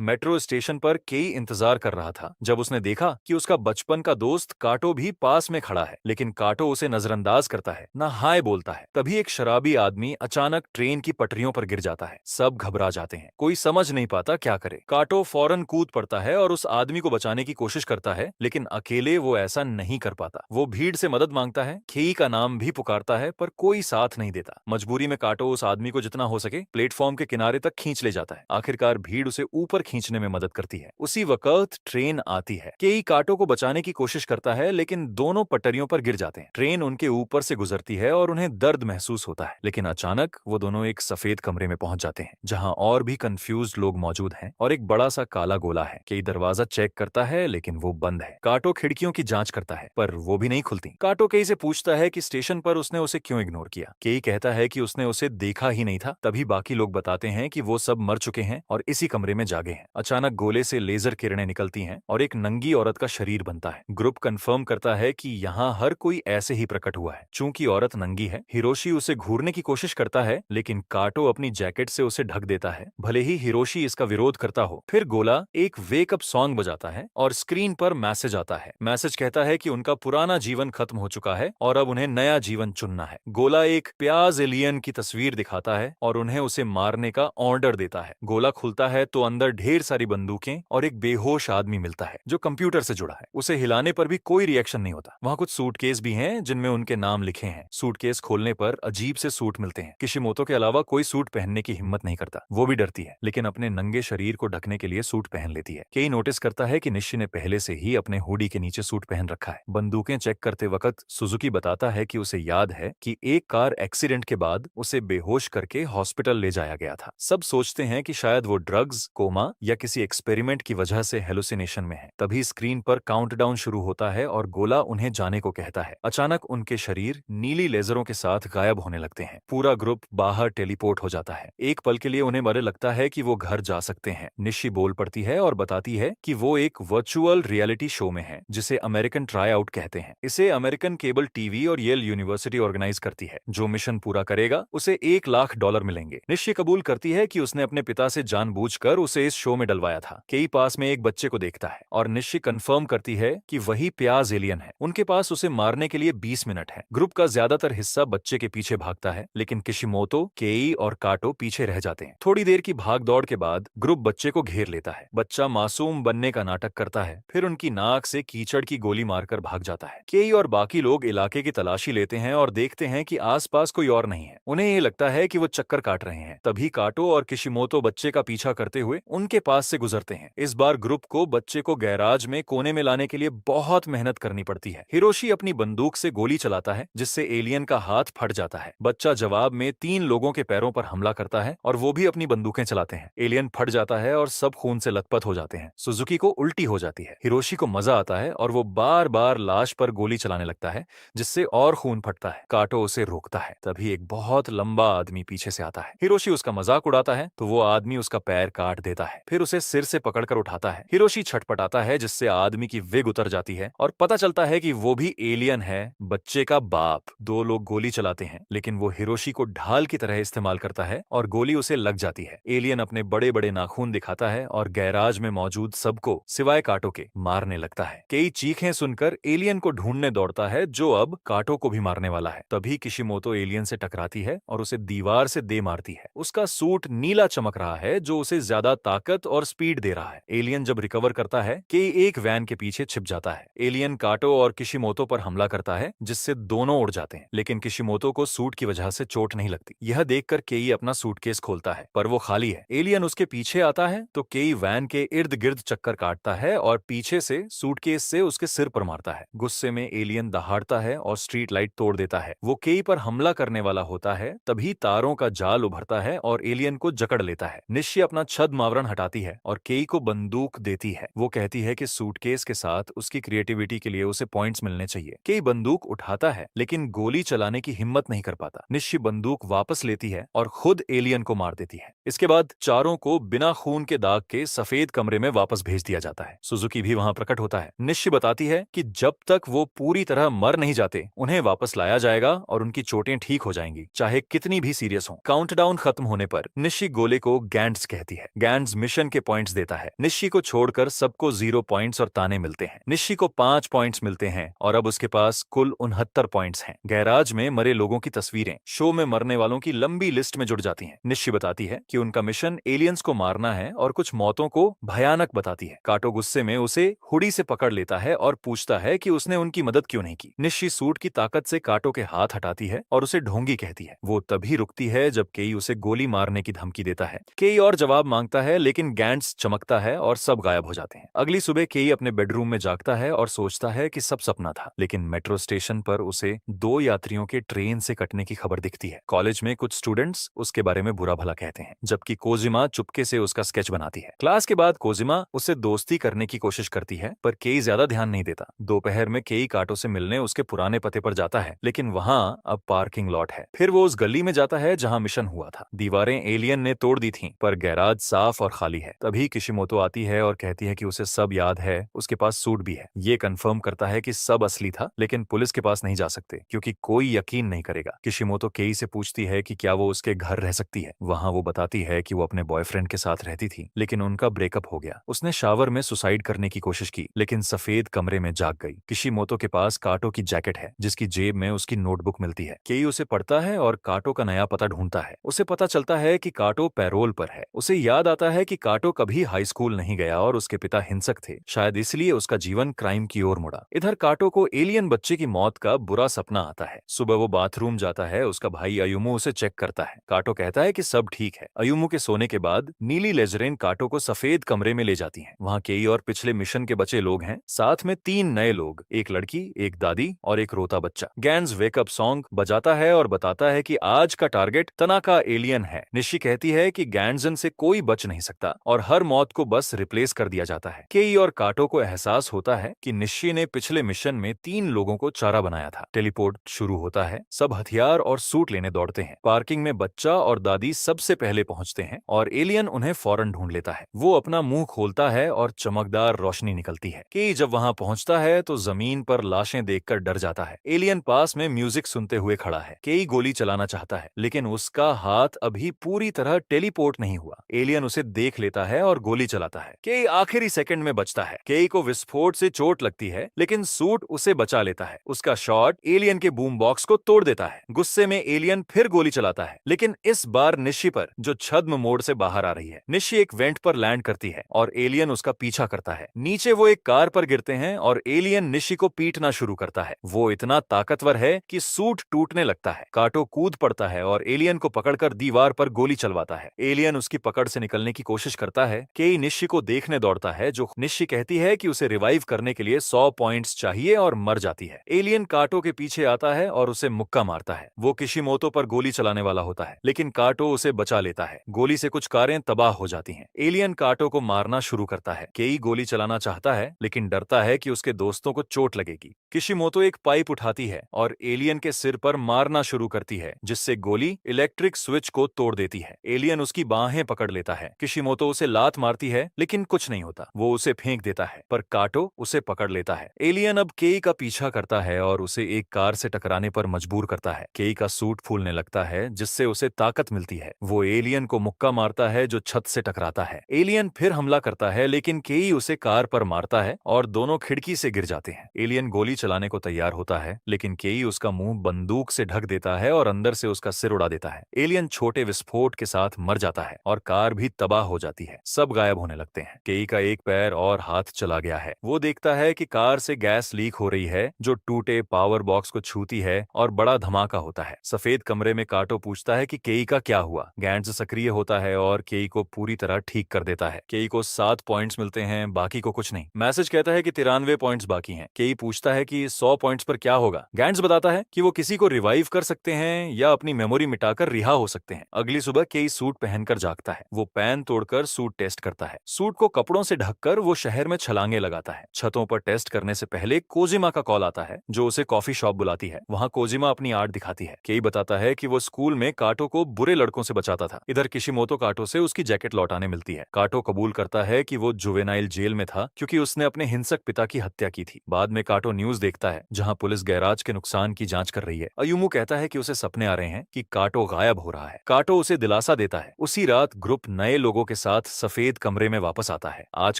Metro station पर केई इंतजार कर रहा था जब उसने देखा कि उसका बचपन का दोस्त काटो भी पास में खड़ा है, लेकिन काटो उसे नजरअंदाज करता है, ना हाय बोलता है। तभी एक शराबी आदमी अचानक ट्रेन की पटरियों पर गिर जाता है। सब घबरा जाते हैं, कोई समझ नहीं पाता क्या करे। काटो फौरन कूद पड़ता है और उस आदमी को बचाने की कोशिश करता है, लेकिन अकेले वो ऐसा नहीं कर पाता। वो भीड़ से मदद मांगता है, खेई का नाम भी पुकारता है, पर कोई साथ नहीं देता। मजबूरी में काटो उस आदमी को जितना हो सके प्लेटफॉर्म के किनारे तक खींच ले जाता है। आखिरकार भीड़ उसे ऊपर खींचने में मदद करती है। उसी वक्त ट्रेन आती है। केई काटो को बचाने की कोशिश करता है, लेकिन दोनों पटरियों पर गिर जाते हैं। ट्रेन उनके ऊपर से गुजरती है और उन्हें दर्द महसूस होता है, लेकिन अचानक वो दोनों एक सफेद कमरे में पहुंच जाते हैं जहां और भी कंफ्यूज्ड लोग मौजूद हैं और एक बड़ा सा काला गोला है। केई दरवाजा चेक करता है, लेकिन वो बंद है। काटो खिड़कियों की जांच करता है, पर वो भी नहीं खुलती। काटो केई से पूछता है कि स्टेशन पर उसने उसे क्यों इग्नोर किया। केई कहता है कि उसने उसे देखा ही नहीं था। तभी बाकी लोग बताते हैं कि वो सब मर चुके हैं और इसी कमरे में जागे हैं। अचानक गोले से लेजर किरणें निकलती हैं और एक नंगी औरत का शरीर बनता है। ग्रुप कंफर्म करता है कि यहाँ हर कोई ऐसे ही प्रकट हुआ है। चूंकि औरत नंगी है, हिरोशी उसे घूरने की कोशिश करता है, लेकिन काटो अपनी जैकेट से उसे ढक देता है। भले ही हिरोशी इसका विरोध करता हो। फिर गोला एक वेक अप सॉन्ग बजाता है और स्क्रीन पर मैसेज आता है। मैसेज कहता है कि उनका पुराना जीवन खत्म हो चुका है और अब उन्हें नया जीवन चुनना है। गोला एक प्याज एलियन की तस्वीर दिखाता है और उन्हें उसे मारने का ऑर्डर देता है। गोला खुलता है तो अंदर ढेर सारी बंदूकें और एक बेहोश आदमी मिलता है जो कंप्यूटर से जुड़ा है। उसे हिलाने पर भी कोई रिएक्शन नहीं होता। वहाँ कुछ सूटकेस भी हैं जिनमें उनके नाम लिखे हैं। सूटकेस खोलने पर अजीब से सूट मिलते हैं। किशिमोतो के अलावा कोई सूट पहनने की हिम्मत नहीं करता। वो भी डरती है, लेकिन अपने नंगे शरीर को ढकने के लिए सूट पहन लेती है। केई नोटिस करता है कि निशी ने पहले से ही अपने हुडी के नीचे सूट पहन रखा है। बंदूकें चेक करते वक्त सुजुकी बताता है कि उसे याद है कि एक कार एक्सीडेंट के बाद उसे बेहोश करके हॉस्पिटल ले जाया गया था। सब सोचते हैं कि शायद वो ड्रग्स, कोमा या किसी एक्सपेरिमेंट की वजह से हेलुसिनेशन में है। तभी स्क्रीन पर काउंटडाउन शुरू होता है और गोला उन्हें जाने को कहता है। अचानक उनके शरीर नीली लेजरों के साथ गायब होने लगते हैं। पूरा ग्रुप बाहर टेलीपोर्ट हो जाता है। एक पल के लिए उन्हें बड़े लगता है कि वो घर जा सकते हैं। निशी बोल पड़ती है और बताती है कि वो एक वर्चुअल रियलिटी शो में है जिसे अमेरिकन ट्राई आउट कहते हैं। इसे अमेरिकन केबल टीवी और येल यूनिवर्सिटी ऑर्गेनाइज करती है। जो मिशन पूरा करेगा उसे $1,00,000 मिलेंगे। निशी कबूल करती है कि उसने अपने पिता से जानबूझकर उसे इस शो में डलवाया था। केई पास में एक बच्चे को देखता है और निशी कंफर्म करती है कि वही प्याज एलियन है। उनके पास उसे मारने के लिए 20 मिनट है। ग्रुप का ज्यादातर हिस्सा बच्चे के पीछे भागता है, लेकिन किशिमोतो, केई और काटो पीछे रह जाते हैं। थोड़ी देर की भाग दौड़ के बाद ग्रुप बच्चे को घेर लेता है। बच्चा मासूम बनने का नाटक करता है, फिर उनकी नाक से कीचड़ की गोली मारकर भाग जाता है। केई और बाकी लोग इलाके की तलाशी लेते हैं और देखते हैं कि आसपास कोई और नहीं है। उन्हें ये लगता है कि वो चक्कर काट रहे हैं। तभी काटो और किशिमोतो बच्चे का पीछा करते हुए उनके पास से गुजरते हैं। इस बार ग्रुप को बच्चे को गैराज में कोने में लाने के लिए बहुत मेहनत करनी पड़ती है। हिरोशी अपनी बंदूक से गोली चलाता है, जिससे एलियन का हाथ फट जाता है। बच्चा जवाब में 3 लोगों के पैरों पर हमला करता है और वो भी अपनी बंदूकें चलाते हैं। एलियन फट जाता है और सब खून से लथपथ हो जाते हैं। सुजुकी को उल्टी हो जाती है। हिरोशी को मजा आता है और वो बार बार लाश पर गोली चलाने लगता है, जिससे और खून फटता है। काटो उसे रोकता है। तभी एक बहुत लंबा आदमी पीछे से आता है। हिरोशी उसका मजाक उड़ाता है तो वो आदमी उसका पैर काट देता है, फिर उसे सिर से पकड़कर उठाता है। हिरोशी छटपटाता है, जिससे आदमी की विग उतर जाती है और पता चलता है कि वो भी एलियन है, बच्चे का बाप। 2 लोग गोली चलाते हैं, लेकिन वो हिरोशी को ढाल की तरह इस्तेमाल करता है और गोली उसे लग जाती है। एलियन अपने बड़े बड़े नाखून दिखाता है और गैराज में मौजूद सबको सिवाय काटो के मारने लगता है। कई चीखें सुनकर एलियन को ढूंढने दौड़ता है, जो अब काटो को भी मारने वाला है। तभी किशिमोतो एलियन से टकराती है और उसे दीवार से दे मारती है। उसका सूट नीला चमक रहा है, जो उसे ज्यादा ताकत और स्पीड दे रहा है। एलियन जब रिकवर करता है कि एक वैन के पीछे छिप जाता है। एलियन काटो और किशिमोतो पर हमला करता है, जिससे दोनों उड़ जाते हैं, लेकिन किशिमोतो को सूट की वजह से चोट नहीं लगती। यह देखकर केई अपना सूटकेस खोलता है, पर वो खाली है। एलियन उसके पीछे आता है तो केई वैन के इर्द गिर्द चक्कर काटता है और पीछे से सूटकेस से उसके सिर पर मारता है। गुस्से में एलियन दहाड़ता है और स्ट्रीट लाइट तोड़ देता है। वो केई पर हमला करने वाला होता है, तभी तारों का जाल उभरता है और एलियन को जकड़ लेता है। निशी अपना छद मावरण हटाती है और केई को बंदूक देती है। वो कहती है कि सूटकेस के साथ उसकी क्रिएटिविटी के लिए उसे पॉइंट्स मिलने चाहिए। केई बंदूक उठाता है, लेकिन गोली चलाने की हिम्मत नहीं कर पाता। निशी बंदूक वापस लेती है और खुद एलियन को मार देती है। इसके बाद चारों को बिना खून के दाग के सफेद कमरे में वापस भेज दिया जाता है। सुजुकी भी वहां प्रकट होता है। निशी बताती है कि जब तक वो पूरी तरह मर नहीं जाते, उन्हें वापस लाया जाएगा और उनकी चोटें ठीक हो जाएंगी, चाहे कितनी भी सीरियस हो। काउंटडाउन खत्म होने पर निशी गोले को गैंड्स कहती है। गैंड्स मिशन मिशन के पॉइंट्स देता है। निशी को छोड़कर सबको 0 पॉइंट्स और ताने मिलते हैं। निशी को 5 पॉइंट्स मिलते हैं और अब उसके पास कुल 69 पॉइंट्स हैं। गैराज में मरे लोगों की तस्वीरें शो में मरने वालों की लंबी लिस्ट में जुड़ जाती हैं। निशी बताती है कि उनका मिशन एलियंस को मारना है और कुछ मौतों को भयानक बताती है। काटो गुस्से में उसे हुडी से पकड़ लेता है और पूछता है कि उसने उनकी मदद क्यों नहीं की। निशी सूट की ताकत से काटो के हाथ हटाती है और उसे ढोंगी कहती है। वो तभी रुकती है जब केई उसे गोली मारने की धमकी देता है। केई और जवाब मांगता है लेकिन गैंट्स चमकता है और सब गायब हो जाते हैं। अगली सुबह केई अपने बेडरूम में जागता है और सोचता है कि सब सपना था, लेकिन मेट्रो स्टेशन पर उसे 2 यात्रियों के ट्रेन से कटने की खबर दिखती है। कॉलेज में कुछ स्टूडेंट्स उसके बारे में बुरा भला कहते हैं, जबकि कोजिमा चुपके से उसका स्केच बनाती है। क्लास के बाद कोजिमा उससे दोस्ती करने की कोशिश करती है, पर केई ज्यादा ध्यान नहीं देता। दोपहर में केई काटो से मिलने उसके पुराने पते पर जाता है, लेकिन वहाँ अब पार्किंग लॉट है। फिर वो उस गली में जाता है जहाँ मिशन हुआ था। दीवारें एलियन ने तोड़ दी थीं, पर गैराज साफ और खाली है। तभी किशिमोतो आती है और कहती है कि उसे सब याद है, उसके पास सूट भी है। ये कंफर्म करता है कि सब असली था, लेकिन पुलिस के पास नहीं जा सकते क्योंकि कोई यकीन नहीं करेगा। किशिमोतो केई से पूछती है कि क्या वो उसके घर रह सकती है। वहाँ वो बताती है कि वो अपने बॉयफ्रेंड के साथ रहती थी, लेकिन उनका ब्रेकअप हो गया। उसने शावर में सुसाइड करने की कोशिश की, लेकिन सफेद कमरे में जाग गई। किशिमोतो के पास काटो की जैकेट है, जिसकी जेब में उसकी नोटबुक मिलती है। केई उसे पढ़ता है और काटो का नया पता ढूंढता है। उसे पता चलता है कि काटो पैरोल पर है। उसे याद आता है कि काटो कभी हाई स्कूल नहीं गया और उसके पिता हिंसक थे, शायद इसलिए उसका जीवन क्राइम की ओर मुड़ा। इधर काटो को एलियन बच्चे की मौत का बुरा सपना आता है। सुबह वो बाथरूम जाता है, उसका भाई अयुमु उसे चेक करता है। काटो कहता है कि सब ठीक है। अयुमु के सोने के बाद नीली लेजरेन काटो को सफेद कमरे में ले जाती है। वहाँ केई और पिछले मिशन के बचे लोग हैं, साथ में 3 नए लोग, एक लड़की, एक दादी और एक रोता बच्चा। गैंस वेकअप सॉन्ग बजाता है और बताता है कि आज का टारगेट तनाका एलियन है। निशी कहती है कि गैंजन से कोई बच नहीं सकता और हर मौत को बस रिप्लेस कर दिया जाता है। केई और काटो को एहसास होता है कि निशी ने पिछले मिशन में 3 लोगों को चारा बनाया था। टेलीपोर्ट शुरू होता है, सब हथियार और सूट लेने दौड़ते हैं। पार्किंग में बच्चा और दादी सबसे पहले पहुंचते हैं और एलियन उन्हें फौरन ढूंढ लेता है। वो अपना मुंह खोलता है और चमकदार रोशनी निकलती है। केई जब वहां पहुंचता है तो जमीन पर लाशें देखकर डर जाता है। एलियन पास में म्यूजिक सुनते हुए खड़ा है। केई गोली चलाना चाहता है, लेकिन उसका हाथ अभी पूरी तरह टेलीपोर्ट नहीं हुआ। एलियन उसे देख लेता है और गोली चलाता है। केई आखिरी सेकंड में बचता है। केई को विस्फोट से चोट लगती है, लेकिन सूट उसे बचा लेता है। उसका शॉट एलियन के बूम बॉक्स को तोड़ देता है। गुस्से में एलियन फिर गोली चलाता है, लेकिन इस बार निशी पर, जो छद्म मोड़ से बाहर आ रही है। निशी एक वेंट पर लैंड करती है और एलियन उसका पीछा करता है। नीचे वो एक कार पर गिरते हैं और एलियन निशी को पीटना शुरू करता है। वो इतना ताकतवर है कि सूट टूटने लगता है। काटो कूद पड़ता है और एलियन को पकड़कर दीवार पर गोली चलवाता है। एलियन उसकी पकड़ से निकलने की कोशिश करता है। केई निशी को देखने दौड़ता है, जो निशी कहती है कि उसे रिवाइव करने के लिए 100 पॉइंट्स चाहिए और मर जाती है। एलियन काटो के पीछे आता है और उसे मुक्का मारता है। वो किशिमोतो पर गोली चलाने वाला होता है, लेकिन काटो उसे बचा लेता है। गोली से कुछ कारें तबाह हो जाती हैं। एलियन काटो को मारना शुरू करता है। केई गोली चलाना चाहता है, लेकिन डरता है कि उसके दोस्तों को चोट लगेगी। किशिमोतो एक पाइप उठाती है और एलियन के सिर पर मारना शुरू करती है, जिससे गोली इलेक्ट्रिक स्विच को तोड़ देती है। एलियन उसकी बाहें पकड़ लेता है। किशिमोतो उसे लात मारती है, लेकिन कुछ नहीं होता। वो उसे फेंक देता है, पर काटो उसे पकड़ लेता है। एलियन अब केई का पीछा करता है और उसे एक कार से टकराने पर मजबूर करता है। केई का सूट फूलने लगता है, जिससे उसे ताकत मिलती है। वो एलियन को मुक्का मारता है, जो छत से टकराता है। एलियन फिर हमला करता है, लेकिन केई उसे कार पर मारता है और दोनों खिड़की से गिर जाते हैं। एलियन गोली चलाने को तैयार होता है, लेकिन केई उसका मुंह बंदूक से ढक देता है और अंदर से उसका सिर उड़ा देता है। एलियन छोटे विस्फोट के साथ मर जाता है और कार भी तबाह हो जाती है। सब गायब होने लगते हैं। केई का एक पैर और हाथ चला गया है। वो देखता है कि कार से गैस लीक हो रही है, जो टूटे पावर बॉक्स को छूती है और बड़ा धमाका होता है। सफेद कमरे में काटो पूछता है कि केई का क्या हुआ। गैंट्स सक्रिय होता है और केई को पूरी तरह ठीक कर देता है। केई को 7 पॉइंट्स मिलते हैं, बाकी को कुछ नहीं। मैसेज कहता है कि 93 पॉइंट्स बाकी हैं। केई पूछता है कि 100 पॉइंट्स पर क्या होगा। गैंट्स बताता है कि वो किसी को रिवाइव कर सकते हैं या अपनी मेमोरी मिटाकर रिहा हो सकते हैं। अगली सुबह केई सूट पहनकर जागता है। वो पैन तोड़कर सूट टेस्ट करता है। सूट को कपड़ों से ढककर वो शहर में छलांगे लगाता है। छतों पर टेस्ट करने से पहले कोजिमा का कॉल आता है, जो उसे कॉफी शॉप बुलाती है। वहाँ कोजिमा अपनी आर्ट दिखाती है। केई बताता है कि वो स्कूल में काटो को बुरे लड़कों से बचाता था। इधर किशिमोतो काटो से उसकी जैकेट लौटाने मिलती है। काटो कबूल करता है कि वो जुवेनाइल जेल में था, क्योंकि उसने अपने हिंसक पिता की हत्या की थी। बाद में काटो न्यूज देखता है, जहाँ पुलिस गैराज के नुकसान की जांच कर रही है। अयुमु कहता है कि उसे सपने आ रहे हैं कि काटो गायब हो रहा है। काटो उसे दिलासा देता है। उसी रात ग्रुप नए लोगों के साथ सफेद कमरे में वापस आता है। आज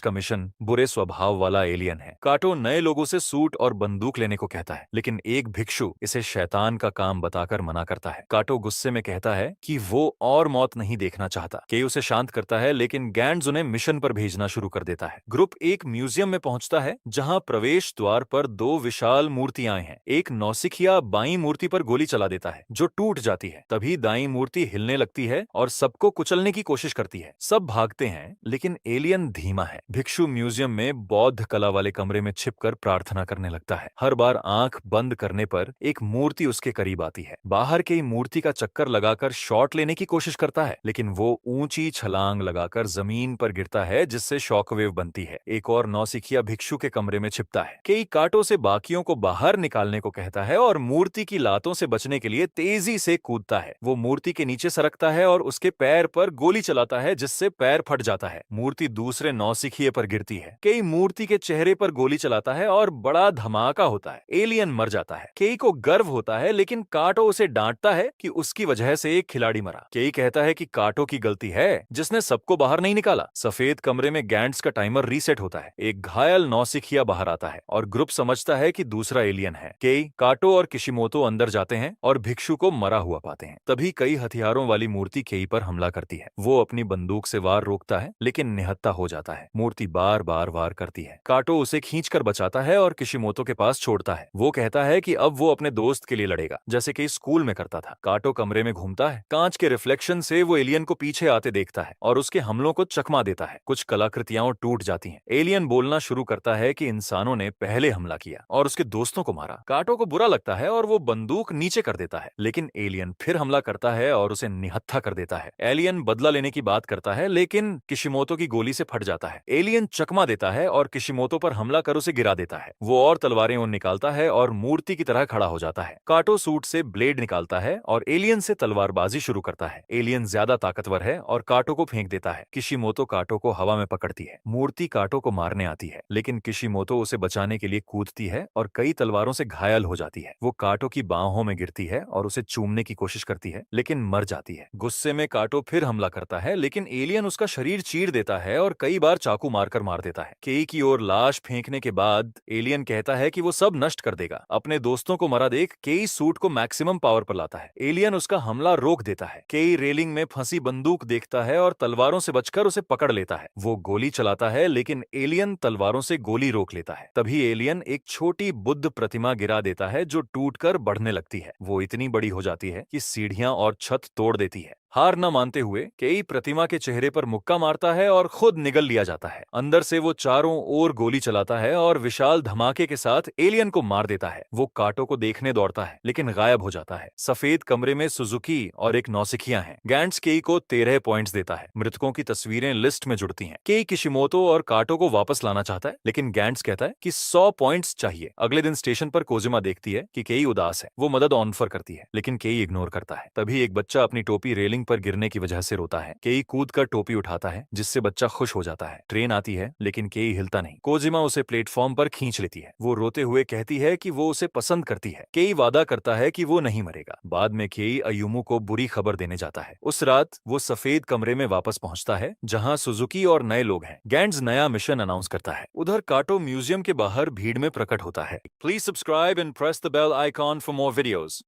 का मिशन बुरे स्वभाव वाला एलियन है। काटो नए लोगों से सूट और बंदूक लेने को कहता है, लेकिन एक भिक्षु इसे शैतान का काम बताकर मना करता है। काटो गुस्से में कहता है कि वो और मौत नहीं देखना चाहता। केई उसे शांत करता है, लेकिन गैंड्स उन्हें मिशन पर भेजना शुरू कर देता है। ग्रुप एक म्यूजियम में पहुंचता है जहां प्रवेश द्वार पर दो विशाल मूर्तियां हैं। एक नौसिखिया बाईं मूर्ति पर गोली चला देता है जो टूट जाती है। तभी दाईं मूर्ति हिलने लगती है और सबको कुचलने की कोशिश करती है। सब भागते हैं, लेकिन एलियन धीमा है। भिक्षु म्यूजियम में बौद्ध कला वाले कमरे में छिपकर प्रार्थना करने लगता है। हर बार आंख बंद करने पर एक मूर्ति उसके करीब आती है। बाहर की मूर्ति का चक्कर लगाकर शॉट लेने की कोशिश करता है, लेकिन वो ऊंची छलांग लगाकर जमीन पर गिरता है जिससे शॉकवेव बनती है। एक और नौसिखिया भिक्षु के कमरे में छिपता है। केई काटो से बाकियों को बाहर निकालने को कहता है और मूर्ति की लातों से बचने के लिए तेजी से कूदता है। वो मूर्ति के नीचे सरकता है और उसके पैर पर गोली चलाता है जिससे पैर फट जाता है। मूर्ति दूसरे नौसिखिए पर गिरती है। केई मूर्ति के चेहरे पर गोली चलाता है और बड़ा धमाका होता है। एलियन मर जाता है। केई को गर्व होता है, लेकिन काटो उसे डांटता है कि उसकी वजह से एक खिलाड़ी मरा। केई कहता है कि काटो की गलती है जिसने सबको बाहर नहीं निकाला। सफेद कमरे में गैंड्स का टाइमर रीसेट होता है। एक घायल नौसिखिया बाहर आता है और ग्रुप समझता है कि दूसरा एलियन है। केई, काटो और किशिमोतो अंदर जाते हैं और भिक्षु को मरा हुआ पाते हैं। तभी कई हथियारों वाली मूर्ति केई पर हमला करती है। वो अपनी बंदूक से वार रोकता है, लेकिन निहत्था हो जाता है। मूर्ति बार बार वार करती है। काटो उसे खींचकर बचाता है और किशिमोतो के पास छोड़ता है। वो कहता है कि अब वो अपने दोस्त के लिए लड़ेगा, जैसे कि स्कूल में करता था। काटो कमरे में घूमता है। कांच के रिफ्लेक्शन से वो एलियन को पीछे आते देखता है और उसके हमलों को चकमा देता है। कुछ कलाकृतियां टूट जाती हैं। एलियन बोलना शुरू करता है कि इंसानों ने पहले हमला किया और उसके दोस्तों को मारा। काटो को बुरा लगता है और वो बंदूक नीचे कर देता है, लेकिन एलियन फिर हमला करता है और उसे निहत्था कर देता है। एलियन बदला लेने की बात करता है, लेकिन किशिमोतो की गोली से फट जाता है। एलियन चकमा देता है और किशिमोतो पर हमला कर उसे गिरा देता है। वो और तलवारें निकालता है और मूर्ति की तरह खड़ा हो जाता है। काटो सूट से ब्लेड निकालता है और एलियन से तलवारबाजी शुरू करता है। एलियन ज्यादा ताकतवर है और काटो को फेंक देता है। किशिमोतो काटो को हवा में पकड़ती है। मूर्ति काटो को मारने आती है, लेकिन किशिमोतो उसे बचाने के लिए कूदती है और कई तलवारों से घायल हो जाती है। वो काटो की बाहों में गिरती है और उसे चूमने की कोशिश करती है, लेकिन मर जाती है। गुस्से में काटो फिर हमला करता है, लेकिन एलियन उसका शरीर चीर देता है और कई बार चाकू मारकर मार देता है। केई की ओर लाश फेंकने के बाद एलियन कहता है कि वो सब नष्ट कर देगा। अपने दोस्तों को मरा देख केई सूट को मैक्सिमम पावर पर लाता है। एलियन उसका हमला रोक देता है। केई रेलिंग में फंसी बंदूक देखता है और तलवारों से बचकर उसे पकड़ लेता है। वो गोली चलाता है, लेकिन एलियन तलवारों से गोली रोक लेता है। तभी एलियन एक छोटी बुद्ध प्रतिमा गिरा देता है जो टूटकर बढ़ने लगती है। वो इतनी बड़ी हो जाती है कि सीढ़ियां और छत तोड़ देती है। हार न मानते हुए केई प्रतिमा के चेहरे पर मुक्का मारता है और खुद निगल लिया जाता है। अंदर से वो चारों ओर गोली चलाता है और विशाल धमाके के साथ एलियन को मार देता है। वो काटो को देखने दौड़ता है, लेकिन गायब हो जाता है। सफेद कमरे में सुजुकी और एक नौसिखिया है। गैंड्स केई को 13 पॉइंट्स देता है। मृतकों की तस्वीरें लिस्ट में जुड़ती हैं। केई किशिमोतो और काटो को वापस लाना चाहता है, लेकिन गैंड्स कहता है कि 100 पॉइंट्स चाहिए। अगले दिन स्टेशन पर कोजिमा देखती है कि केई उदास है। वो मदद ऑफर करती है, लेकिन केई इग्नोर करता है। तभी एक बच्चा अपनी टोपी रेलिंग पर गिरने की वजह से रोता है। केई कूदकर टोपी उठाता है, जिससे बच्चा खुश हो जाता है। ट्रेन आती है, लेकिन केई हिलता नहीं। कोजिमा उसे प्लेटफॉर्म पर खींच लेती है। वो रोते हुए कहती है कि वो उसे पसंद करती है। केई वादा करता है कि वो नहीं मरेगा। बाद में केई अयुमु को बुरी खबर देने जाता है। उस रात वो सफेद कमरे में वापस पहुंचता है, जहां सुजुकी और नए लोग हैं। गैंड्स नया मिशन अनाउंस करता है। उधर काटो म्यूजियम के बाहर भीड़ में प्रकट होता है। Please subscribe and press the bell icon for more videos.